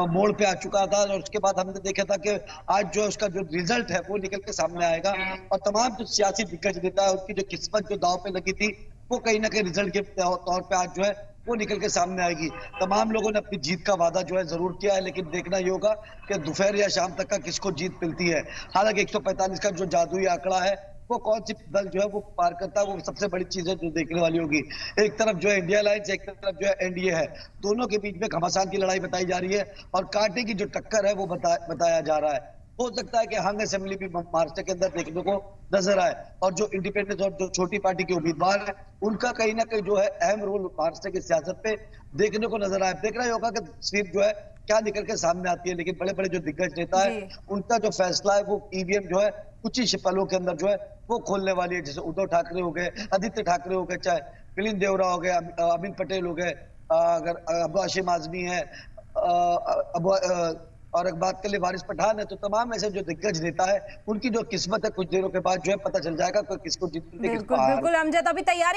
मोड़ पे आ चुका था और उसके बाद हमने देखा था कि आज जो उसका जो रिजल्ट है वो निकल के सामने आएगा और तमाम जो सियासी दिग्गज नेता है उनकी जो किस्मत जो दांव पे लगी थी वो कहीं ना कहीं रिजल्ट के तौर पे आज जो है वो निकल के सामने आएगी। तमाम लोगों ने अपनी जीत का वादा जो है जरूर किया है, लेकिन देखना ये होगा कि दोपहर या शाम तक का किसको जीत मिलती है। हालांकि 145 का जो जादुई आंकड़ा है वो कौन सी दल जो है वो पार करता है, वो सबसे बड़ी चीज है जो देखने वाली होगी। एक तरफ जो है इंडिया अलायंस, एक तरफ जो है एनडीए है, दोनों के बीच में घमासान की लड़ाई बताई जा रही है और कांटे की जो टक्कर है वो बताया जा रहा है। हो सकता है कि हंग असेंबली भी महाराष्ट्र के अंदर देखने को नजर आए और जो इंडिपेंडेंस और जो छोटी पार्टी के उम्मीदवार है उनका कहीं ना कहीं जो है अहम रोल महाराष्ट्र की सियासत पे देखने को नजर आए। देखना ही होगा कि तस्वीर जो है क्या निकल के सामने आती है, लेकिन बड़े बड़े जो दिग्गज नेता है उनका जो फैसला है वो ईवीएम जो है कुछ ही पलों के अंदर जो है वो खोलने वाली है। जैसे उद्धव ठाकरे हो गए, आदित्य ठाकरे हो गए, चाहे मिलिंद देवरा हो गए, अमित पटेल हो गए, अगर अबू हाशिम आजमी है, और एक बात कर ले वारिस पठान है, तो तमाम ऐसे जो दिग्गज नेता है उनकी जो किस्मत है कुछ देरों के बाद जो है पता चल जाएगा कि किसको जीत मिलती है, किसको बिल्कुल हार। बिल्कुल अमजद, अभी तैयारी